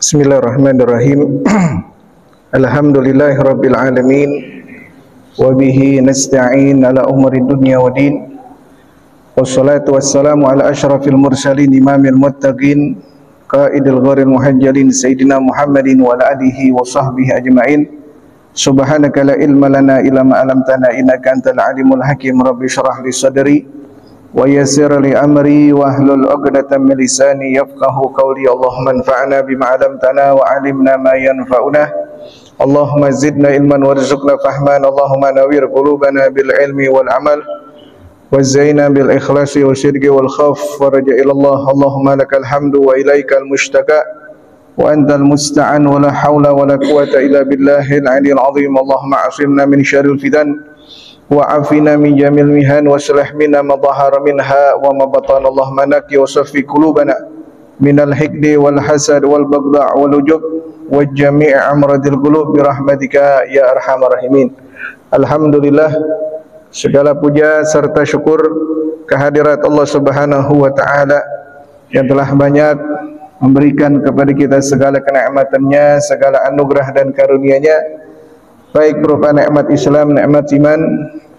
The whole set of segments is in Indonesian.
Bismillahirrahmanirrahim. Alhamdulillahirabbil alamin wa bihi nasta'in ala umuri dunya waddin. Wassalatu wassalamu ala asyrafil mursalin imamil muttaqin qaidil gharil muhajjalin sayyidina Muhammadin wa ala alihi wa sahbihi ajma'in. Subhanaka la ilma lana illa ma 'allamtana innaka antal alimul hakim. Rabbi shrah li sadri wa yassir li amri wahlul 'uqdatam min lisani yafqahu qawli. Allahumma anfa'na bima 'allamtana wa 'allimna ma yanfa'una. Allahumma zidna ilman warzuqna fahman. Allahumma nawwir qulubana bil ilmi wal amal wa zayyinna bil ikhlasi wasyirki wal khauf wa raja ila Allah. Allahumma lakal hamdu wa ilaikal mushtaka wa antal musta'an wa la hawla wa la quwata illa billahil 'aliyyil 'azim. Allahumma 'asimna min syarril fitan wa afina min jamil mihan wa salah minna ma dhahara minha wa ma batan. Allahumma naqi wa saffi qulubana minal hikdi wal hasad wal baghdha' wal ujub wa jami' amradil qulub bi rahmatika ya arhamar rahimin. Alhamdulillah, segala puja serta syukur kehadirat Allah Subhanahu wa taala yang telah banyak memberikan kepada kita segala kenikmatan-Nya, segala anugerah dan karunia-Nya, baik berupa nikmat Islam, nikmat iman,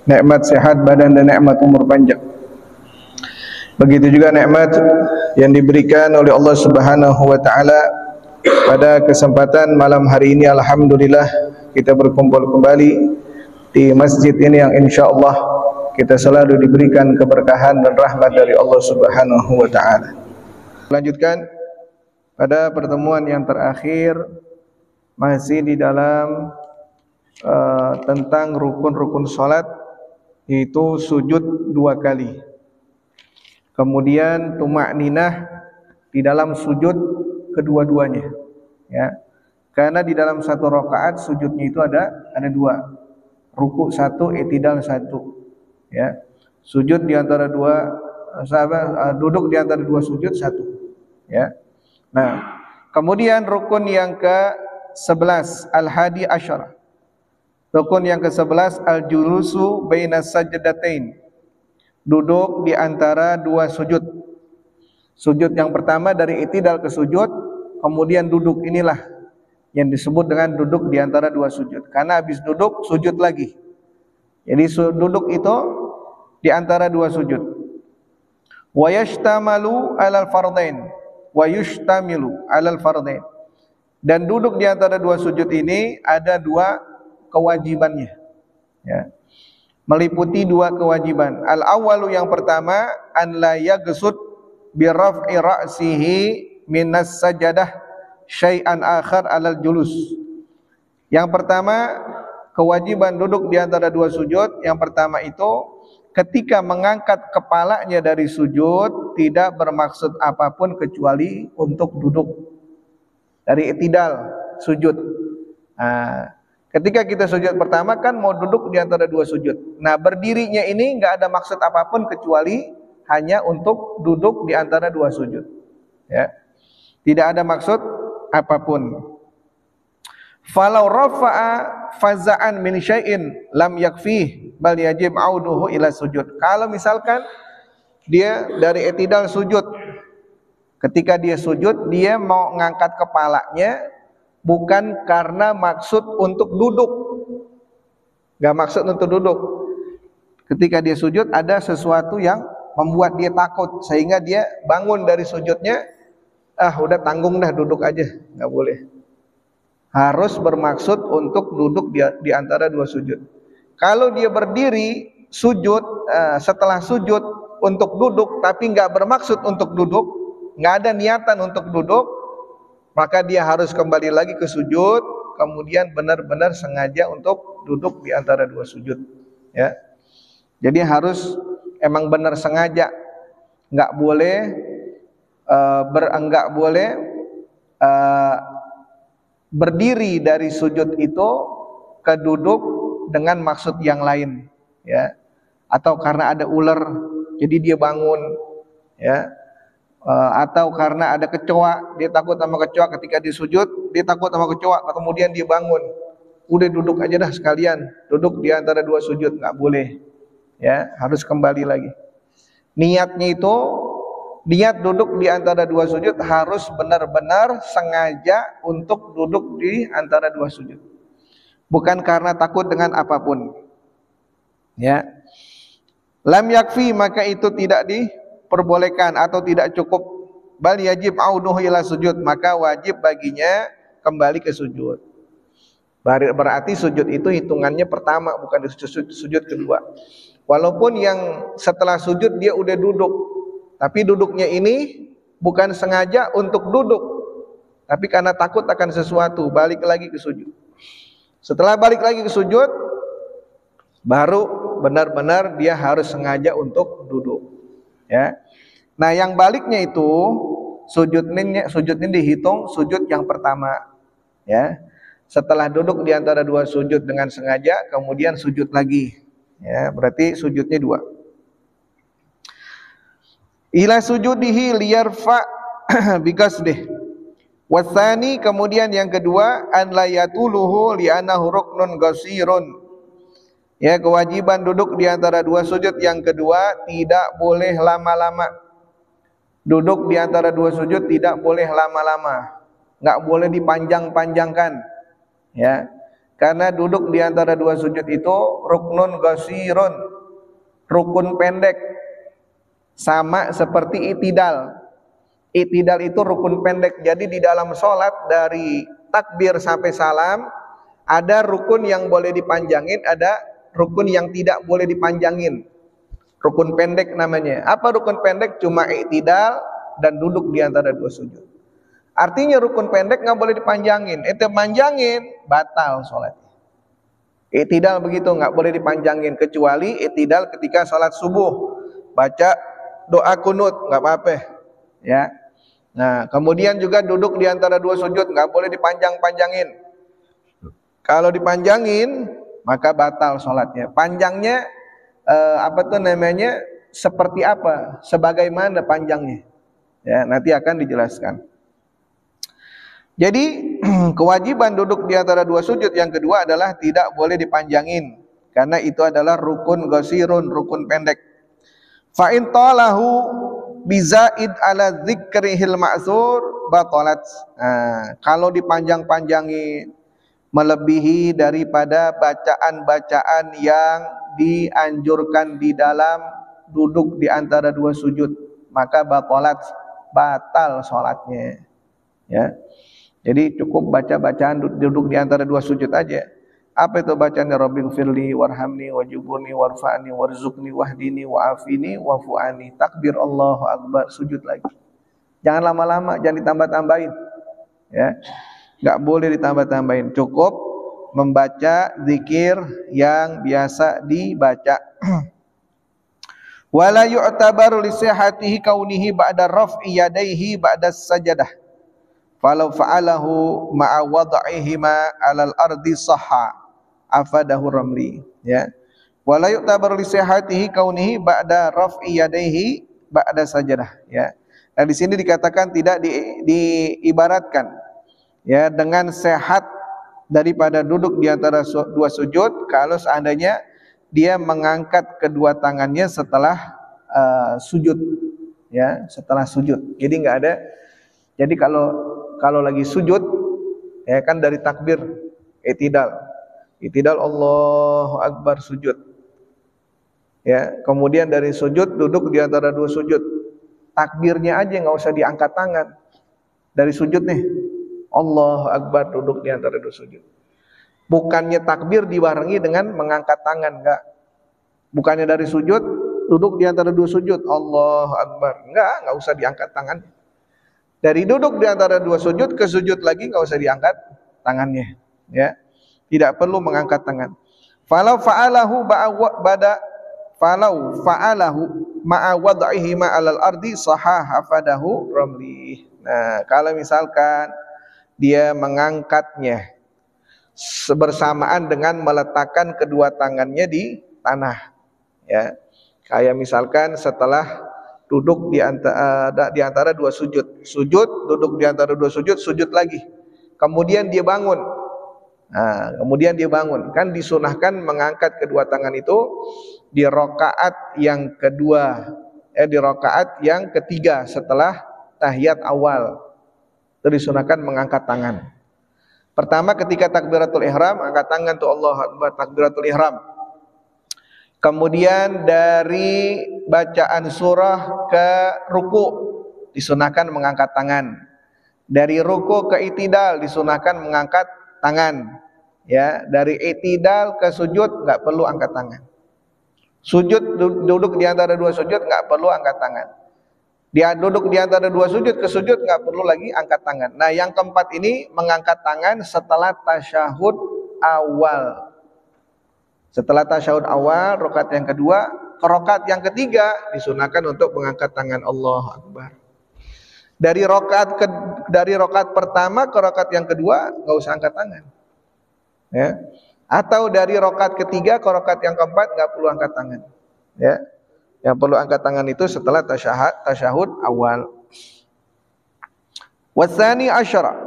nikmat sehat badan dan nikmat umur panjang. Begitu juga nikmat yang diberikan oleh Allah Subhanahu wa taala pada kesempatan malam hari ini. Alhamdulillah kita berkumpul kembali di masjid ini yang insyaallah kita selalu diberikan keberkahan dan rahmat dari Allah Subhanahu wa taala. Lanjutkan pada pertemuan yang terakhir masih di dalam tentang rukun-rukun salat, yaitu sujud 2 kali. Kemudian tumakninah di dalam sujud kedua-duanya, ya. Karena di dalam satu rakaat sujudnya itu ada 2. Ruku 1, i'tidal 1, ya. Sujud di antara duduk di antara 2 sujud 1, ya. Nah, kemudian rukun yang ke-11 al-hadi asyara. Rukun yang ke-11 al-julusu bainas sajdatain. Duduk di antara 2 sujud. Sujud yang pertama dari i'tidal ke sujud, kemudian duduk, inilah yang disebut dengan duduk di antara 2 sujud. Karena habis duduk sujud lagi. Jadi duduk itu di antara 2 sujud. Wa yashtamalu 'alal fardain. Wa yushtamilu 'alal fardain. Dan duduk di antara 2 sujud ini ada 2 kewajibannya, ya. Meliputi 2 kewajiban. Al-awwalu, yang pertama, an la yaghsud bi raf'i ra'sihi minas sajadah syai'an akhar 'alal julus. Yang pertama, kewajiban duduk di antara 2 sujud, yang pertama itu ketika mengangkat kepalanya dari sujud tidak bermaksud apapun kecuali untuk duduk. Dari i'tidal sujud. Ketika kita sujud pertama kan mau duduk di antara 2 sujud. Nah, berdirinya ini enggak ada maksud apapun kecuali hanya untuk duduk di antara 2 sujud, ya. Tidak ada maksud apapun. Falau rafa'a faza'an min syai'in lam yakfih bal yajib auduhu ila sujud. Kalau misalkan dia dari i'tidal sujud, ketika dia sujud dia mau ngangkat kepalanya bukan karena maksud untuk duduk, gak maksud untuk duduk. Ketika dia sujud ada sesuatu yang membuat dia takut sehingga dia bangun dari sujudnya, udah tanggung dah, duduk aja. Gak boleh. Harus bermaksud untuk duduk di antara 2 sujud. Kalau dia berdiri sujud, setelah sujud untuk duduk tapi gak bermaksud untuk duduk, gak ada niatan untuk duduk, maka dia harus kembali lagi ke sujud, kemudian benar-benar sengaja untuk duduk di antara 2 sujud, ya. Jadi harus emang benar sengaja, nggak boleh berdiri dari sujud itu ke duduk dengan maksud yang lain, ya. Atau karena ada ular jadi dia bangun, ya. Atau karena ada kecoa, dia takut sama kecoa, ketika dia sujud dia takut sama kecoa, kemudian dia bangun, udah duduk aja dah sekalian, duduk di antara 2 sujud, nggak boleh, ya. Harus kembali lagi. Niatnya itu Niat duduk di antara dua sujud harus benar-benar sengaja untuk duduk di antara dua sujud. Bukan karena takut dengan apapun. Ya. Lam yakfi, maka itu tidak diperbolehkan atau tidak cukup. Bal yajib auduhu ila sujud, maka wajib baginya kembali ke sujud. Berarti sujud itu hitungannya pertama, bukan sujud kedua. Walaupun yang setelah sujud dia udah duduk, tapi duduknya ini bukan sengaja untuk duduk, tapi karena takut akan sesuatu, balik lagi ke sujud. Setelah balik lagi ke sujud, baru benar-benar dia harus sengaja untuk duduk. Ya. Nah, yang baliknya itu sujudnya dihitung sujud yang pertama. Ya. Setelah duduk di antara dua sujud dengan sengaja, kemudian sujud lagi. Ya, berarti sujudnya dua. Ila sujudihi liyarfa biqasdih. Wasani, kemudian yang kedua, an la yatuluhu li'annahu ruknun qasirun. Ya, kewajiban duduk di antara dua sujud yang kedua tidak boleh lama-lama. Duduk di antara dua sujud tidak boleh lama-lama. Enggak boleh dipanjang-panjangkan. Ya, karena duduk di antara dua sujud itu ruknun qasirun, rukun pendek, sama seperti i'tidal. I'tidal itu rukun pendek. Jadi di dalam sholat dari takbir sampai salam ada rukun yang boleh dipanjangin, ada rukun yang tidak boleh dipanjangin. Rukun pendek namanya. Apa rukun pendek? Cuma i'tidal dan duduk di antara dua sujud. Artinya rukun pendek nggak boleh dipanjangin. Itu panjangin, batal sholatnya. I'tidal begitu, nggak boleh dipanjangin, kecuali i'tidal ketika sholat subuh, baca doa kunut, nggak apa-apa. Ya. Nah, kemudian juga duduk di antara dua sujud nggak boleh dipanjang-panjangin. Kalau dipanjangin, maka batal sholatnya. Panjangnya seperti apa? Sebagaimana panjangnya? Ya, nanti akan dijelaskan. Jadi kewajiban duduk di antara dua sujud yang kedua adalah tidak boleh dipanjangin, karena itu adalah rukun qasirun, rukun pendek. Fa in talahu bizaid ala dzikrihil ma'zur batalat. Nah, kalau dipanjang-panjangin melebihi daripada bacaan-bacaan yang dianjurkan di dalam duduk di antara dua sujud, maka batalat, batal salatnya. Ya. Jadi cukup baca bacaan duduk di antara dua sujud aja. Apa itu bacaannya? Rabbighfirli warhamni wajburni warfa'ni warzuqni wahdini wa'afini wa'fu'ani. Takbir Allahu Akbar, sujud lagi. Jangan lama-lama, jangan ditambah-tambahin. Ya. Enggak boleh ditambah-tambahin. Cukup membaca zikir yang biasa dibaca. Wala yu'tabaru li sihhatihi kaunihi ba'da raf'i yadayhi ba'da sajadah. Falau fa'alahu ma'a wad'ihima 'alal ardi sahha afadahu ramli. Ya. Wala yu'tabaru li sihhatihi kaunihi ba'da raf'i yadayhi ba'da sajadah. Ya. Nah, di sini dikatakan tidak diibaratkan ya dengan sehat daripada duduk di antara dua sujud kalau seandainya dia mengangkat kedua tangannya setelah sujud, ya, setelah sujud. Jadi enggak ada. Jadi kalau lagi sujud, ya kan dari takbir i'tidal Allahu Akbar, sujud. Ya, kemudian dari sujud duduk di antara dua sujud. Takbirnya aja nggak usah diangkat tangan. Dari sujud nih, Allahu Akbar, duduk di antara dua sujud. Bukannya takbir dibarengi dengan mengangkat tangan, enggak. Bukannya dari sujud duduk di antara dua sujud, Allahu Akbar. Enggak usah diangkat tangan. Dari duduk di antara dua sujud ke sujud lagi nggak usah diangkat tangannya, ya. Tidak perlu mengangkat tangan. Falau fa'alahu ma'a wad'ihi ma'al ardi sahha hafadahu ramli. Nah, kalau misalkan dia mengangkatnya bersamaan dengan meletakkan kedua tangannya di tanah, ya. Kayak misalkan setelah duduk di antara dua sujud, duduk di antara dua sujud, sujud lagi. Kemudian dia bangun. Nah, kemudian dia bangun. Kan disunahkan mengangkat kedua tangan itu di rakaat yang kedua, di rakaat yang ketiga setelah tahiyat awal. Itu disunahkan mengangkat tangan. Pertama ketika takbiratul ihram, angkat tangan tuh Allahu Akbar, takbiratul ihram. Kemudian dari bacaan surah ke ruku disunahkan mengangkat tangan. Dari ruku ke i'tidal disunahkan mengangkat tangan. Ya, dari i'tidal ke sujud nggak perlu angkat tangan. Sujud duduk di antara dua sujud nggak perlu angkat tangan. Dia duduk di antara dua sujud ke sujud nggak perlu lagi angkat tangan. Nah, yang keempat ini mengangkat tangan setelah tasyahud awal. Setelah tasyahud awal, rakaat yang kedua, ke rakaat yang ketiga disunahkan untuk mengangkat tangan. Allahu Akbar. Dari rakaat pertama ke rakaat yang kedua nggak usah angkat tangan. Ya. Atau dari rakaat ketiga ke rakaat yang keempat nggak perlu angkat tangan. Ya. Yang perlu angkat tangan itu setelah tasyahud awal. Watsani asyara,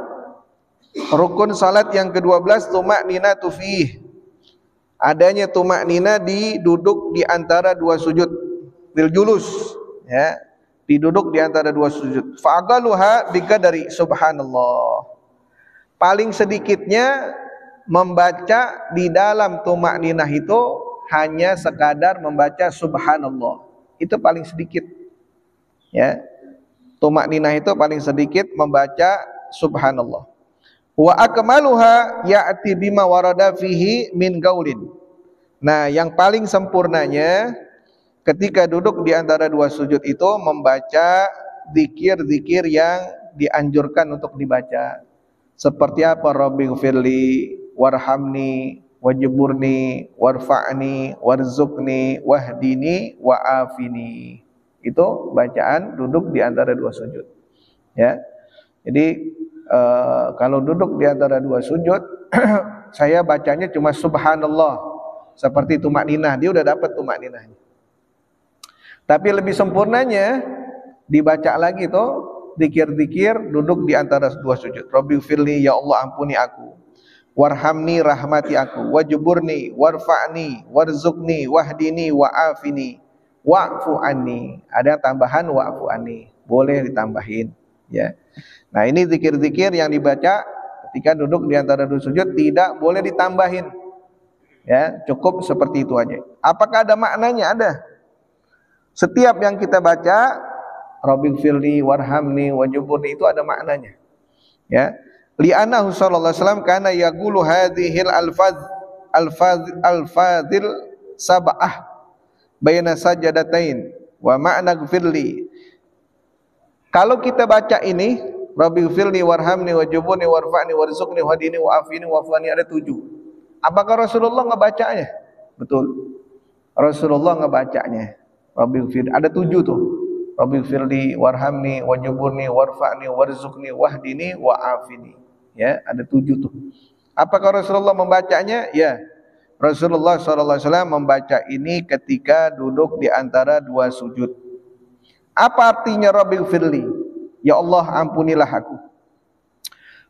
rukun salat yang ke-12 tuma'ninatu fiih. Adanya tuma'nina di duduk di antara dua sujud, bil julus, ya. Diduduk di antara dua sujud. Fa'aqaluha biqadari subhanallah. Paling sedikitnya membaca di dalam tuma'ninah itu hanya sekadar membaca subhanallah. Itu paling sedikit. Ya. Tuma'ninah itu paling sedikit membaca subhanallah. Wa akmaluha ya'ti bima warada fihi min gaulin. Nah, yang paling sempurnanya ketika duduk di antara dua sujud itu membaca zikir-zikir yang dianjurkan untuk dibaca. Seperti apa? Rabbighfirli warhamni wajburni warfa'ni warzuqni wahdini wa'afini. Itu bacaan duduk di antara dua sujud. Ya. Jadi kalau duduk di antara dua sujud saya bacanya cuma subhanallah seperti tuma'ninah, dia udah dapat tuma'ninahnya. Tapi lebih sempurnanya dibaca lagi tuh zikir-zikir duduk di antara dua sujud. Rabbighfirli, ya Allah ampuni aku. Warhamni, rahmati aku. Wajburni, warfa'ni, warzuqni, wahdini, wa'afini, wa'fu anni. Ada tambahan wa'fu anni, boleh ditambahin, ya. Nah, ini zikir-zikir yang dibaca ketika duduk di antara dua sujud, tidak boleh ditambahin. Ya, cukup seperti itu aja. Apakah ada maknanya? Ada. Setiap yang kita baca Rabbighfirli warhamni wajburni itu ada maknanya. Ya. Li'annahu sallallahu alaihi wasallam kana yaqulu hadhil alfadil sab'ah baina sajadatain wa ma'na ghfirli. Kalau kita baca ini Rabbighfirli warhamni wajburni warfa'ni warzuqni wahdini wa'afini wa'fani, ada 7. Apakah Rasulullah ngebacanya? Betul. Rasulullah ngebacanya. Rabbighfirli ada 7 tuh. Rabbighfirli warhamni wajburni warfa'ni warzuqni wahdini wa'afini. Ya, ada 7 tuh. Apakah Rasulullah membacanya? Ya. Rasulullah SAW membaca ini ketika duduk di antara dua sujud. Apa artinya Rabbighfirli? Ya Allah ampunilah aku.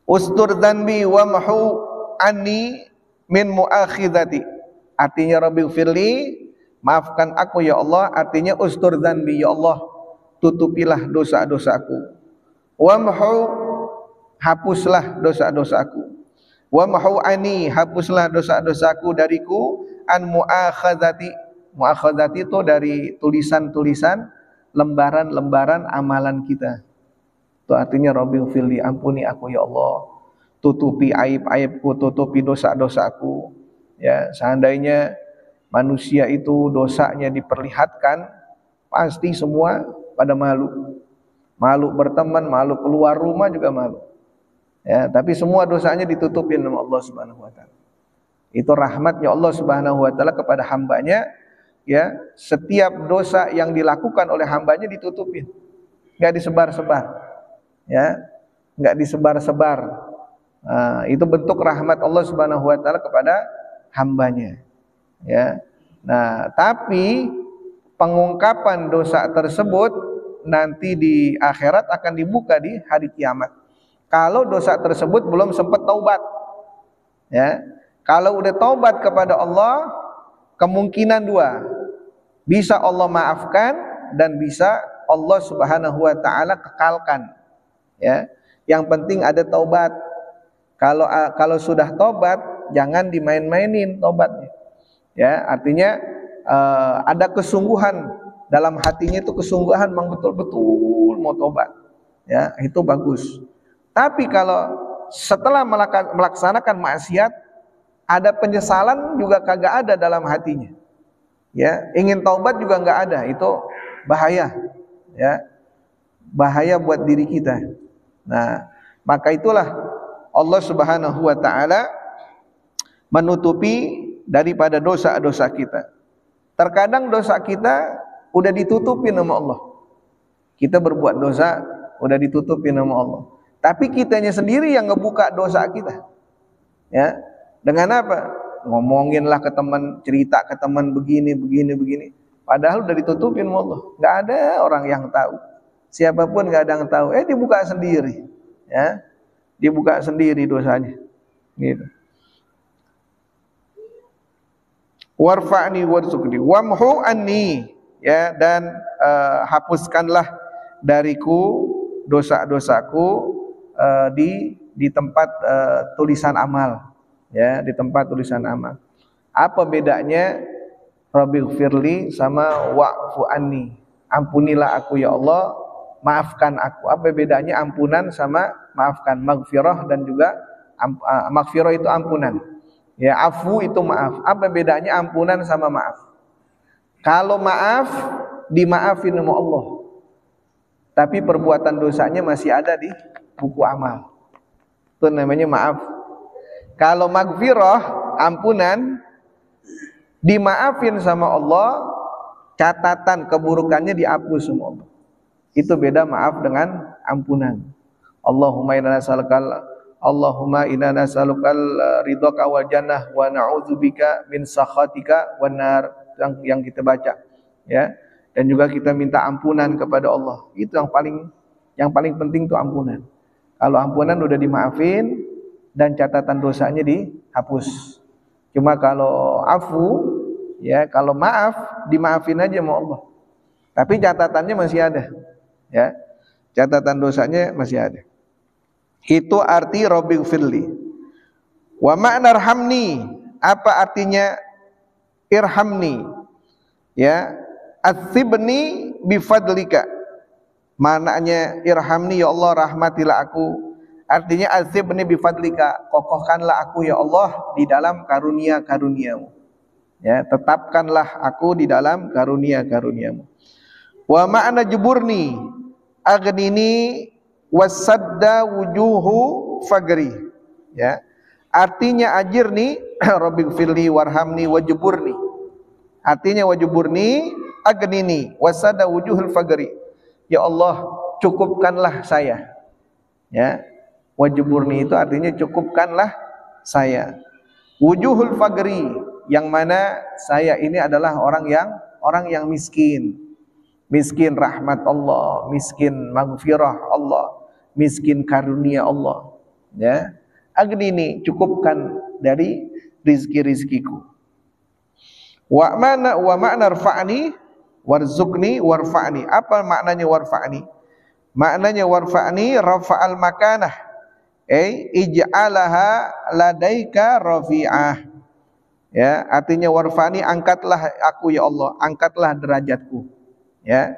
Ustur dzanbi wa mahu anni min muakhidati. Artinya Rabbighfirli, maafkan aku ya Allah. Artinya ustur dzanbi, ya Allah tutupilah dosa-dosaku. Wa mahu, hapuslah dosa-dosaku. Wa mahu ani, hapuslah dosa-dosaku dariku. An muakhadzati, muakhadzati itu dari tulisan-tulisan, lembaran-lembaran amalan kita. Itu artinya Rabbighfirli, ampuni aku ya Allah, tutupi aib-aibku, tutupi dosa-dosaku. Ya, seandainya manusia itu dosanya diperlihatkan, pasti semua pada malu. Malu berteman, malu keluar rumah juga malu. Ya, tapi semua dosanya ditutupin sama Allah Subhanahu wa taala. Itu rahmatnya Allah Subhanahu wa taala kepada hambanya, ya. Setiap dosa yang dilakukan oleh hambanya ditutupin. Enggak disebar-sebar. Ya. Enggak disebar-sebar. Nah, itu bentuk rahmat Allah Subhanahu wa taala kepada hambanya. Ya. Nah, tapi pengungkapan dosa tersebut nanti di akhirat akan dibuka di hari kiamat. Kalau dosa tersebut belum sempat taubat, ya. Kalau udah taubat kepada Allah, kemungkinan 2, bisa Allah maafkan, dan bisa Allah Subhanahu wa taala kekalkan. Ya. Yang penting ada taubat. Kalau sudah tobat, jangan dimain-mainin tobatnya. Ya, artinya ada kesungguhan dalam hatinya, itu kesungguhan memang betul-betul mau tobat. Ya, itu bagus. Tapi kalau setelah melaksanakan maksiat ada penyesalan juga kagak ada dalam hatinya. Ya, ingin taubat juga nggak ada, itu bahaya. Ya, bahaya buat diri kita. Nah, maka itulah Allah Subhanahu wa taala menutupi daripada dosa-dosa kita. Terkadang dosa kita udah ditutupin sama Allah. Kita berbuat dosa udah ditutupin sama Allah. Tapi kitanya sendiri yang ngebuka dosa kita. Ya. Dengan apa? Ngomonginlah ke teman, cerita ke teman begini. Padahal udah ditutupin sama Allah. Enggak ada orang yang tahu. Siapapun enggak ada yang tahu. Dibuka sendiri. Ya. Dibuka sendiri dosanya. Gitu. Warfa'ni warzuqni wamhu anni, ya, dan hapuskanlah dariku dosa-dosaku di tempat tulisan amal, ya, di tempat tulisan amal. Apa bedanya Rabbighfirli sama wa'fu anni? Ampunilah aku ya Allah, maafkan aku. Apa bedanya ampunan sama maafkan? Maghfirah dan juga maghfirah itu ampunan. Ya, afu itu maaf. Apa bedanya ampunan sama maaf? Kalau maaf dimaafin sama Allah, tapi perbuatan dosanya masih ada di buku amal. Itu namanya maaf. Kalau maghfirah, ampunan, dimaafin sama Allah, catatan keburukannya dihapus sama Allah. Itu beda maaf dengan ampunan. Allahumma inna nas'alukal ridhaka wal jannah wa na'udzubika min sakhatika wan nar, yang kita baca, ya. Dan juga kita minta ampunan kepada Allah. Itu yang paling penting itu ampunan. Kalau ampunan udah dimaafin dan catatan dosanya dihapus. Cuma kalau afu, ya, kalau maaf dimaafin aja sama Allah. Tapi catatannya masih ada. Ya. Catatan dosanya masih ada. Itu arti Rabbighfirli. Wa ma'na irhamni, apa artinya irhamni? Ya, atsibni bifadlika. Maknanya irhamni ya Allah, rahmatilah aku. Artinya atsibni bifadlika, kokohkanlah aku ya Allah di dalam karunia-karuniamu. Ya, tetapkanlah aku di dalam karunia-karuniamu. Wa ma'na juburni aghnini wasadda wujuhu fagri, ya, artinya ajirni Rabbighfirli warhamni wajburni, artinya wajburni agnini wasadda wujuhul fagri, ya Allah cukupkanlah saya, ya, wajburni itu artinya cukupkanlah saya, wujuhul fagri, yang mana saya ini adalah orang yang miskin rahmat Allah, miskin maghfirah Allah, miskin karunia Allah, ya. Agnini, cukupkan dari rizki-rizkiku. Wa ma'na rfa'ni warzuqni warfa'ni. Apa maknanya warfa'ni? Maknanya warfa'ni rafa'al makanah, ij'alaha ladaika rafi'ah. Ya, artinya warfa'ni, angkatlah aku ya Allah, angkatlah derajatku. Ya.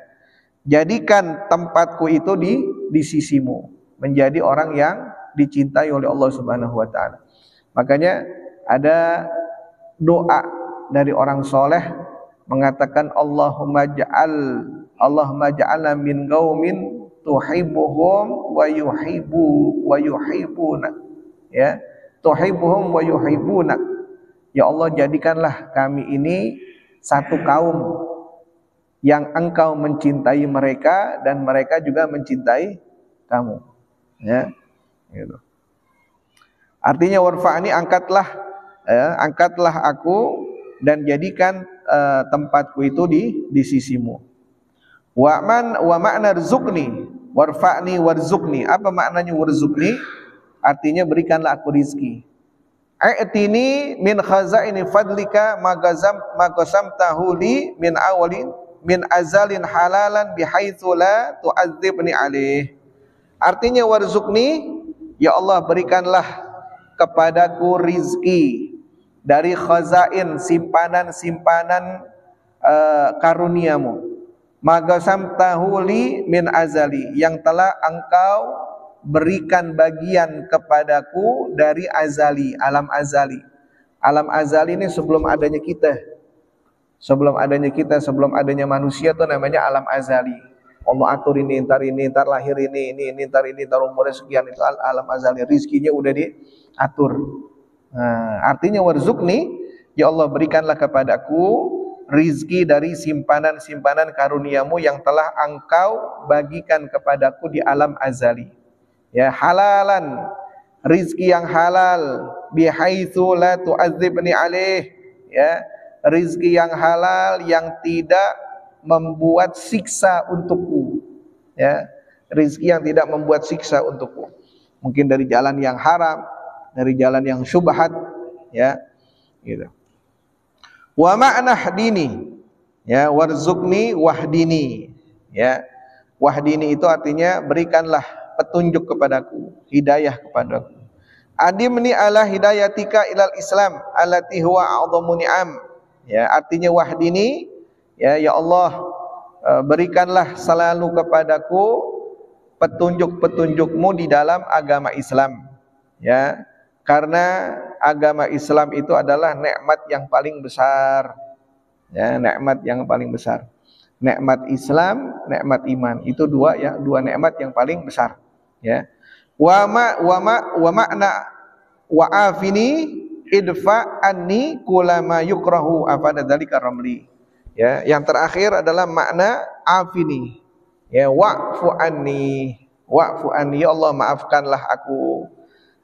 Jadikan tempatku itu di sisimu, menjadi orang yang dicintai oleh Allah Subhanahu wa taala. Makanya ada doa dari orang soleh mengatakan Allahumma ja'alna min qaumin tuhibbuhum wa yuhibbuna, ya, tuhibbuhum wa yuhibbuna. Ya Allah, jadikanlah kami ini satu kaum yang engkau mencintai mereka dan mereka juga mencintai kamu, ya, gitu. Artinya warfa'ni, angkatlah, ya, angkatlah aku dan jadikan tempatku itu di sisimu. Wa ma'na rzuqni warfa'ni warzuqni. Apa maknanya warzuqni? Artinya berikanlah aku rizki. A'tini min khazaini fadlika magazam tahu li min awalin min azalin halalan bihaitsu la tu'adzibni alaih. Artinya warzuqni, ya Allah berikanlah kepadaku rizki dari khazain, simpanan-simpanan karuniamu, magasamtahu li min azali, yang telah engkau berikan bagian kepadaku dari azali, alam azali. Alam azali ini sebelum adanya kita, sebelum adanya manusia itu namanya alam azali. Allah atur ini, ntar lahir ini, ntar umurnya sekian, itu alam azali. Rizkinya udah diatur. Nah, artinya warzuqni, ya Allah berikanlah kepadaku rizki dari simpanan-simpanan karuniamu yang telah engkau bagikan kepadaku di alam azali. Ya, halalan, rizki yang halal, bihaitsu la tu'adzibni alaih, ya, rizki yang halal yang tidak membuat siksa untukku, ya, rizki yang tidak membuat siksa untukku, mungkin dari jalan yang haram, dari jalan yang syubhat, ya, gitu. Wa ma'na hdini, ya, warzuqni wahdini, ya, wahdini itu artinya berikanlah petunjuk kepadaku, hidayah kepadaku. Adimni ala hidayatika ilal Islam allati huwa a'dhamu ni'am, ya, artinya wahdini, ya, ya Allah berikanlah selalu kepadaku petunjuk-petunjukmu di dalam agama Islam, ya, karena agama Islam itu adalah nikmat yang paling besar, ya, nikmat yang paling besar. Nikmat Islam, nikmat iman, itu dua, ya, dua nikmat yang paling besar, ya. Wa ma'na wa afini idfa anni kulama yukrahu afada dzalika ramli, ya, yang terakhir adalah makna afini, ya, wa'fu anni, ya Allah maafkanlah aku,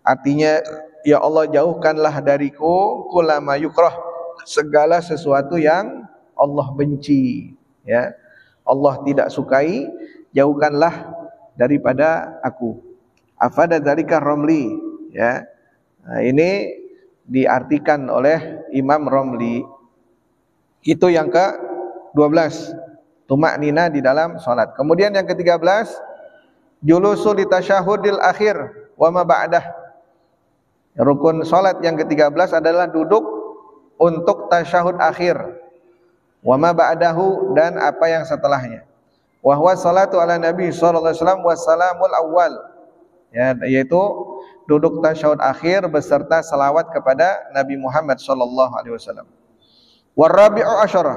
artinya ya Allah jauhkanlah dariku kulama yukrah, segala sesuatu yang Allah benci, ya, Allah tidak sukai, jauhkanlah daripada aku. Afada dzalika ramli, ya. Nah, ini diartikan oleh Imam Romli. Itu yang ke-12, tumaknina di dalam salat. Kemudian yang ke-13, julusul li tasyahudil akhir wa ma ba'dah. Rukun salat yang ke-13 adalah duduk untuk tasyahud akhir, wa ma ba'dahu, dan apa yang setelahnya. Wa huwa salatu ala nabi sallallahu alaihi wasallam wa salamul awal, ya, yaitu duduk tasyahud akhir beserta salawat kepada Nabi Muhammad sallallahu alaihi wasallam. Warabi'u asyara,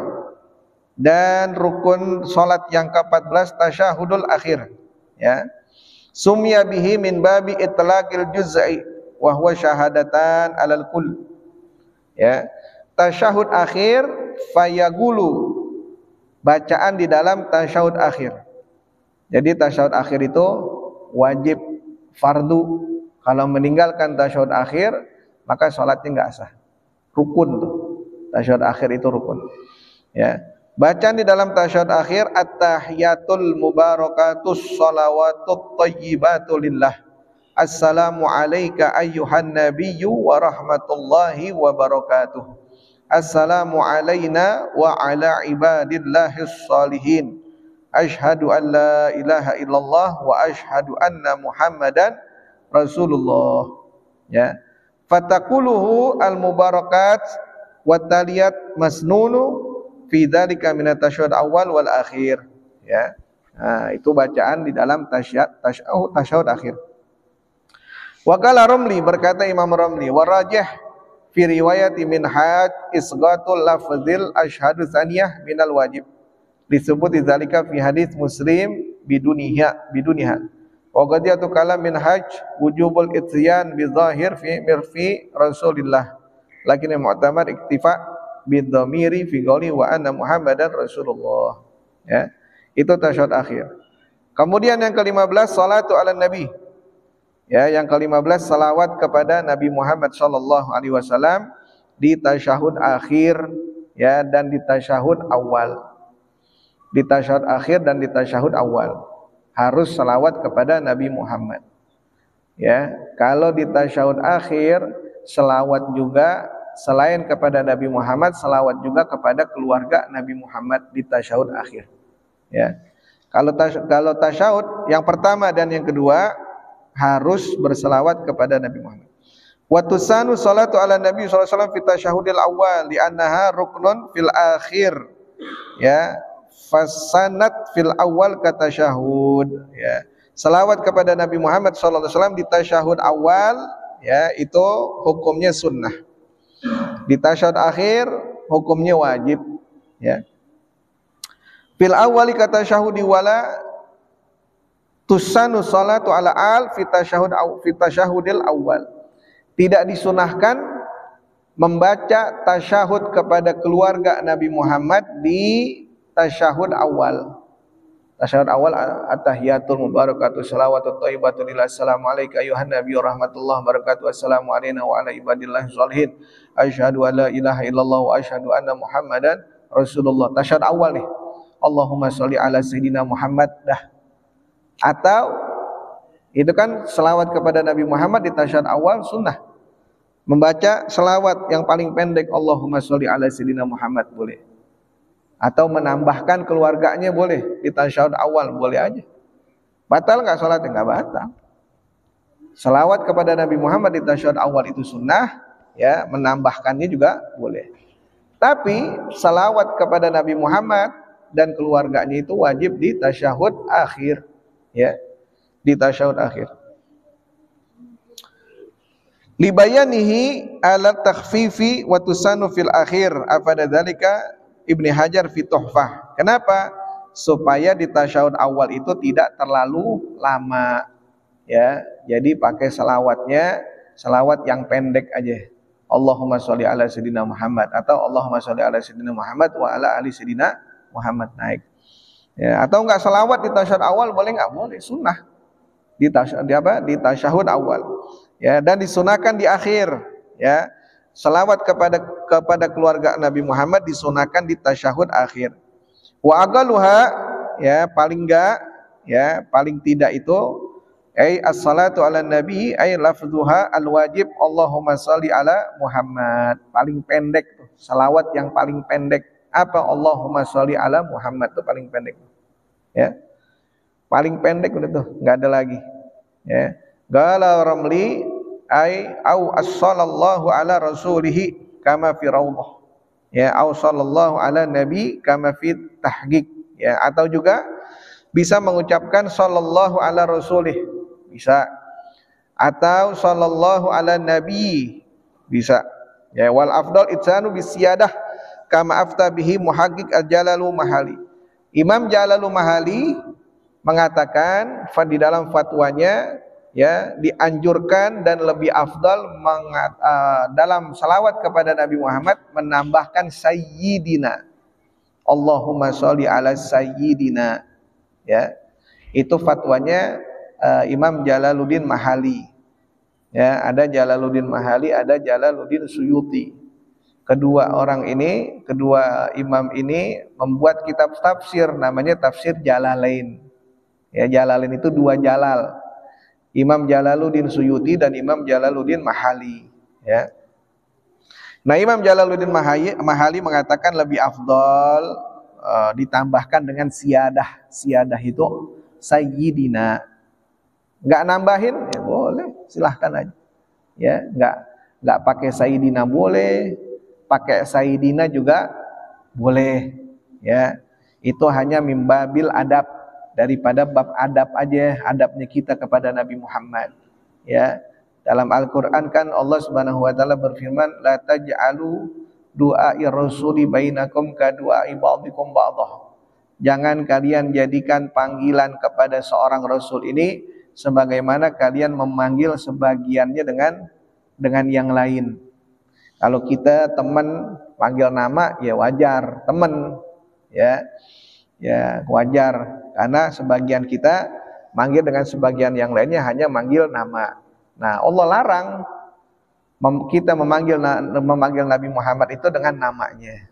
dan rukun salat yang ke-14 tasyahudul akhir, ya. Sumya bihi min babi itlaqil juz'i wa huwa syahadatan alal kull, ya. Tasyahud akhir fayagulu, bacaan di dalam tasyahud akhir. Jadi tasyahud akhir itu wajib, fardu. Kalau meninggalkan tasyahud akhir, maka salatnya enggak sah. Rukun tuh. Tasyahud akhir itu rukun. Ya. Bacaan di dalam tasyahud akhir, at-tahiyatul mubarakatus shalawatut thayyibatu lillah. Assalamu alayka ayyuhan nabiyyu wa rahmatullahi wa barakatuh. Assalamu alayna wa ala ibadillahis salihin. Ashhadu an la ilaha illallah wa ashhadu anna Muhammadan Rasulullah, ya. Fataquluhu al-mubarakat wa taliyat masnunu fi dzalika min at-tasyahhud awal wal akhir, ya. Nah, itu bacaan di dalam tasyahud akhir. Wa qala Ramli, berkata Imam Ramli, wa rajih fi riwayat minhaj isghatul lafzil asyhadu tsaniyah minal wajib, disebut dzalika fi hadis Muslim biduniha. Wa qadiyatu kalam minhaj wujubul ityan bi zahir fi mirfi Rasulillah, lakin mu'tamad iktifa bid dhamiri fi qouli wa anna Muhammadan Rasulullah, ya. Itu tasyahud akhir. Kemudian yang ke-15 salatu ala nabi, ya, yang ke-15 salawat kepada Nabi Muhammad sallallahu alaihi wasallam di tasyahud akhir, ya, dan di tasyahud awal. Di tasyahud akhir dan di tasyahud awal harus salawat kepada Nabi Muhammad, ya. Kalau di tasyahud akhir selawat juga selain kepada Nabi Muhammad, salawat juga kepada keluarga Nabi Muhammad di tasyahud akhir. Ya. Kalau tasyahud yang pertama dan yang kedua harus berselawat kepada Nabi Muhammad. Wa tusanu salatu ala Nabi sallallahu alaihi wasallam fi tasyahudil awal li annaha ruknun fil akhir. Ya, fasanat fil awal kata tasyahud. Ya. Salawat kepada Nabi Muhammad sallallahu alaihi wasallam di tasyahud awal, ya, itu hukumnya sunnah. Di tasyahud akhir hukumnya wajib, ya. Fil awali kata tasyahudi wala tusanu salatu ala al fi tasyahudil awal. Tidak disunahkan membaca tasyahud kepada keluarga Nabi Muhammad di tasyahud awal. Tasyahud awal at-tahiyatul mubarakatuh salawatut thayyibatu lillah assalamu alayka ayyuhan nabiyyu rahmatullah barakatuh assalamu alayna wa ala ibadillah sholihin asyhadu an la ilaha illallah wa asyhadu anna muhammadan rasulullah. Tasyahud awal nih, Allahumma sholli ala sayyidina Muhammad dah. Atau itu kan selawat kepada Nabi Muhammad di tasyahud awal sunnah. Membaca selawat yang paling pendek Allahumma sholli ala sayyidina Muhammad boleh. Atau menambahkan keluarganya boleh di tasyahud awal, boleh aja. Batal nggak sholatnya? Nggak batal. Selawat kepada Nabi Muhammad di tasyahud awal itu sunnah, ya, menambahkannya juga boleh. Tapi selawat kepada Nabi Muhammad dan keluarganya itu wajib di tasyahud akhir, ya, di tasyahud akhir. Libayanihi ala takhfifi wa tusanu fil akhir afada dzalika Ibnu Hajar fi Tuhfah. Kenapa? Supaya di tasyahud awal itu tidak terlalu lama, ya. Jadi pakai selawatnya, selawat yang pendek aja. Allahumma sholli ala sayyidina Muhammad atau Allahumma sholli ala sayyidina Muhammad wa ala ali sayyidina Muhammad naik. Ya, atau enggak selawat di tasyahud awal boleh enggak? Boleh, sunnah. Di tasyahud awal. Ya, dan disunahkan di akhir, ya. Selawat kepada keluarga Nabi Muhammad disunahkan di tasyahud akhir. Wa aqalluha, ya, paling enggak, ya, paling tidak itu as-salatu ala nabi lafzuha al-wajib Allahumma sholli ala Muhammad. Paling pendek tuh, selawat yang paling pendek apa? Allahumma sholli ala Muhammad, itu paling pendek. Ya. Paling pendek udah tuh, enggak ada lagi. Ya. Qala Ramli au as-sallallahu ala rasulihi kama fi raudhah, ya, au sallallahu ala nabi kama fi tahqiq, ya, atau juga bisa mengucapkan sallallahu ala rasulih, bisa, atau sallallahu ala nabi, bisa, ya. Wal afdal itsanu bisiyadah kama afta bihi muhaqqiq al-Jalalu Mahali. Imam Jalalu Mahali mengatakan di dalam fatwanya, ya, dianjurkan dan lebih afdal dalam salawat kepada Nabi Muhammad menambahkan sayyidina. Allahumma sholli ala sayyidina, ya. Itu fatwanya Imam Jalaluddin Mahali. Ya, ada Jalaluddin Mahali, ada Jalaluddin Suyuti. Kedua imam ini membuat kitab tafsir namanya Tafsir Jalalain. Ya, Jalalain itu dua jalal. Imam Jalaluddin Suyuti dan Imam Jalaluddin Mahali, ya. Nah, Imam Jalaluddin Mahali mengatakan lebih afdal ditambahkan dengan siyadah. Siyadah itu sayyidina. Enggak nambahin, ya boleh, silahkan aja. Ya, enggak pakai sayyidina boleh, pakai sayyidina juga boleh, ya. Itu hanya mimbabil adab, daripada bab adab aja, adabnya kita kepada Nabi Muhammad, ya. Dalam Al-Qur'an kan Allah Subhanahu wa taala berfirman, la taj'alu du'a'i rasuli bainakum ka du'a'i ba'dikum ba'dah. Jangan kalian jadikan panggilan kepada seorang rasul ini sebagaimana kalian memanggil sebagiannya dengan yang lain. Kalau kita teman panggil nama, ya wajar, teman, ya. Ya, wajar. Karena sebagian kita manggil dengan sebagian yang lainnya hanya manggil nama. Nah, Allah larang kita memanggil Nabi Muhammad itu dengan namanya.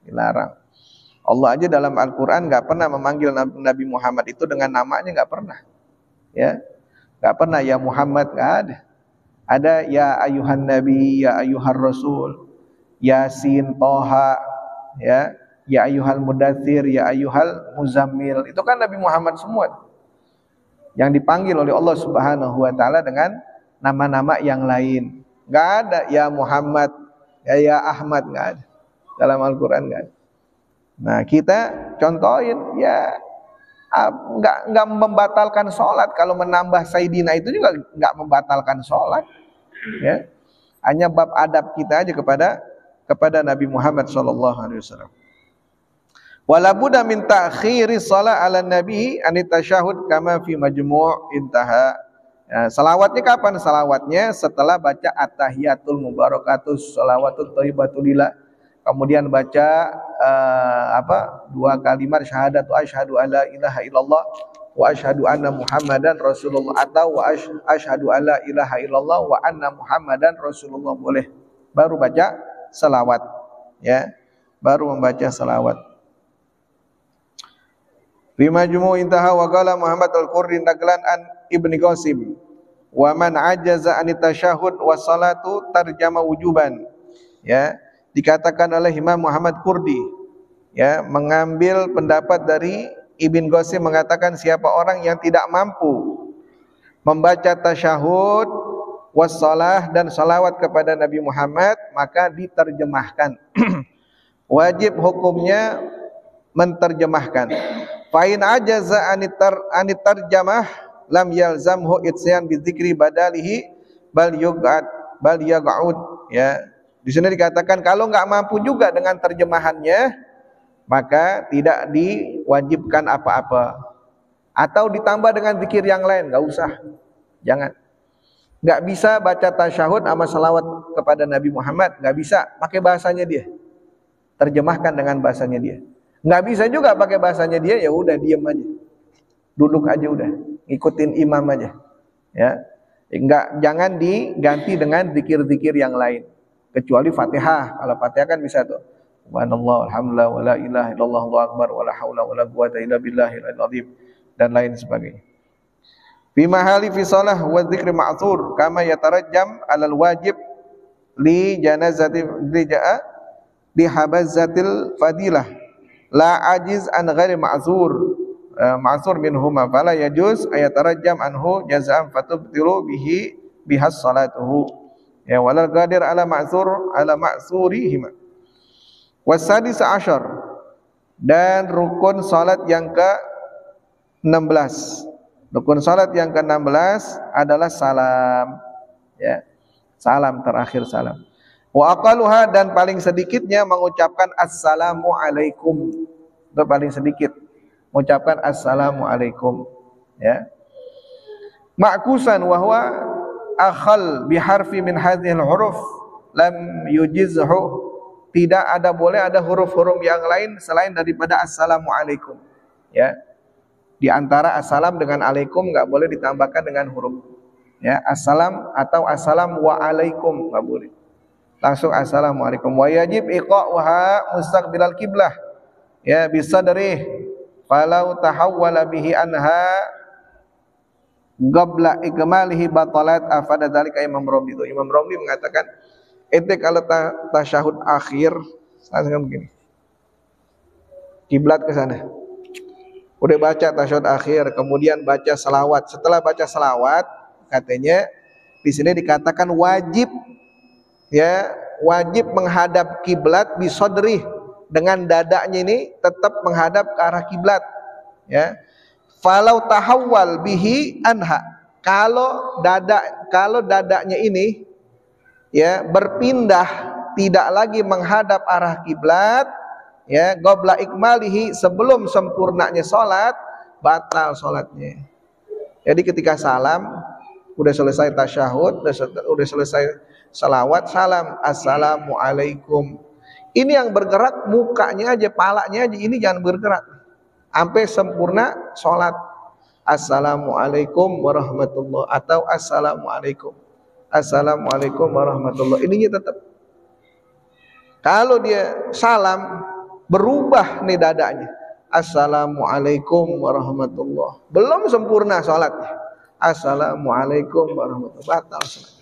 Dilarang. Allah aja dalam Al-Quran gak pernah memanggil Nabi Muhammad itu dengan namanya, gak pernah. Ya, gak pernah ya Muhammad, gak ada. Ada ya ayuhan Nabi, ya ayuhar Rasul. Yasin, Toha, ya ayyuhal mudaththir, ya ayyuhal muzammil. Itu kan Nabi Muhammad semua yang dipanggil oleh Allah Subhanahu wa taala dengan nama-nama yang lain. Enggak ada ya Muhammad, ya Ahmad, enggak ada. Dalam Al-Qur'an enggak ada. Nah, kita contohin ya enggak membatalkan sholat. Kalau menambah Sayyidina itu juga enggak membatalkan sholat, ya. Hanya bab adab kita aja kepada Nabi Muhammad sallallahu alaihi wasallam. Wala budda min ta'khiri shalah 'ala nabi an tasyahhud kama fi majmu' intaha. Ya, salawatnya kapan? Salawatnya setelah baca at-tahiyatul mubarakatus shalawatut thayyibatulillah. Kemudian baca dua kalimat syahadatu asyhadu alla ilaha illallah wa asyhadu anna muhammadan rasulullah, atau wa asyhadu alla ilaha illallah wa anna muhammadan rasulullah, boleh. Baru baca salawat, ya. Baru membaca salawat. Fi majmu' intaha wa qala Muhammad al-Qurri naqlan an Ibnu Qasim wa man ajaza an tasyahhud wa salatu tarjama wujuban. Ya, dikatakan oleh Imam Muhammad Qurdi, ya, mengambil pendapat dari Ibn Qasim, mengatakan siapa orang yang tidak mampu membaca tasyahud wassalah dan salawat kepada Nabi Muhammad, maka diterjemahkan. Wajib hukumnya menterjemahkan. Fa'in ajaza anitarjamah lam yalzamhu itsyan bidzikri badalihi bal yaq'ud, ya. Di sini dikatakan kalau enggak mampu juga dengan terjemahannya, maka tidak diwajibkan apa-apa. Atau ditambah dengan zikir yang lain, enggak usah. Jangan. Enggak bisa baca tasyahud sama salawat kepada Nabi Muhammad, enggak bisa, pakai bahasanya dia. Terjemahkan dengan bahasanya dia. Nggak bisa juga pakai bahasanya dia, ya udah diem aja, duduk aja udah, ikutin imam aja, ya. Jangan diganti dengan zikir-zikir yang lain, kecuali Fatihah. Kalau Fatihah kan bisa tuh, subhanallah alhamdulillah wala ilaha illallah allahu akbar wala haula wala quwata illa billahil azim, dan lain sebagainya. Fi mahali fi shalah wa dzikri ma'thur kama yatarajjam alal wajib li janazati li habazatil fadilah la ajiz an ghairi ma'zur minhuma fala yajuz ayatarajjam anhu jaza'an fatubtilu bihas salatuhu, ya, walal qadir ala ma'zurihima. Wasadis asyar, dan rukun salat yang ke-16. Rukun salat yang ke-16 adalah salam, ya. Salam, terakhir salam. Wa aqaluha, dan paling sedikitnya mengucapkan assalamu alaikum. Itu paling sedikit, mengucapkan assalamu alaikum, ya. Ma'kusan wa huwa akhal biharfi min hadhil huruf lam yujizhu, tidak ada, boleh ada huruf-huruf yang lain selain daripada assalamu alaikum, ya. Di antara assalam dengan alaikum enggak boleh ditambahkan dengan huruf, ya. Assalam atau assalam wa alaikum enggak boleh. Langsung assalamualaikum. Wa yajib iqa'uha mustaqbilal qiblah, ya, bisadrih falau tahawwala bihi anha qabla ikmalihi batalat afada dzalika. Imam Romli itu, Imam Romli mengatakan ente kalau tasyahud akhir langsung begini, kiblat ke sana, udah baca tasyahud akhir, kemudian baca selawat. Setelah baca selawat, katanya di sini dikatakan wajib, ya, wajib menghadap kiblat bisodrih, dengan dadanya ini tetap menghadap ke arah kiblat, ya. Falau tahawwal bihi anha, kalau dadanya ini, ya, berpindah tidak lagi menghadap arah kiblat, ya, qabla ikmalihi, sebelum sempurnanya salat, batal salatnya. Jadi ketika salam, udah selesai tasyahud, udah selesai salawat, salam, assalamualaikum. Ini yang bergerak mukanya aja, palanya aja, ini jangan bergerak sampai sempurna sholat. Assalamualaikum warahmatullahi, atau assalamualaikum, assalamualaikum warahmatullahi. Ininya tetap. Kalau dia salam, berubah nih dadanya, assalamualaikum warahmatullahi, belum sempurna sholatnya, assalamualaikum warahmatullahi, batal sholat.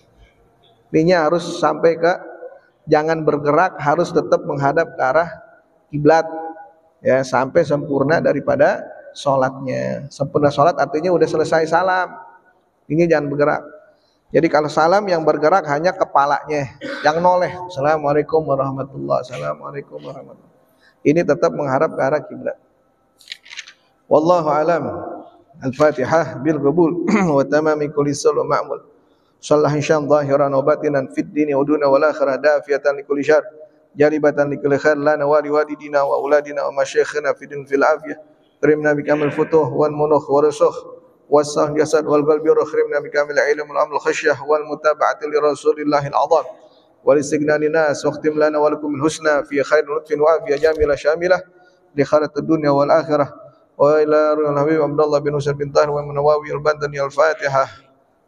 Ininya harus sampai ke jangan bergerak, harus tetap menghadap ke arah kiblat ya sampai sempurna daripada sholatnya. Sempurna sholat artinya udah selesai salam, ini jangan bergerak. Jadi kalau salam yang bergerak hanya kepalanya yang noleh, assalamualaikum warahmatullahi wabarakatuh, assalamualaikum warahmatullahi wabarakatuh. Ini tetap menghadap ke arah kiblat. Wallahu alam. Al-Fatihah bil qabul wa tamami kulli sul ma'mul. Sallallahu insyaallah zahiran wa batinan fid dini wa duna wal akhirah dafiyatan likulli syarr jaribatan likulli khair lana wa liwalidina wa auladina wa masyayikhina fid din fil afiyah. Karimna bi kamil futuh wal munukh wa rusukh was-sah jasad wal qalbi wa karimna bi kamil ilm wal amal khasyah wal mutaba'ati li rasulillahil azam wal istighna linas wa khtim lana wa lakum al husna fi khairin lutfin wa afiyah jamilah syamilah li khairatid dunya wal akhirah. Wa ila ruhul habib Abdullah bin Usaid bin Tahir wa Nawawi al-Bandani al-Fatihah.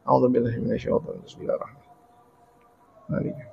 A'udzu billahi minasyaitonir rajim. Bismillahirrahmanirrahim.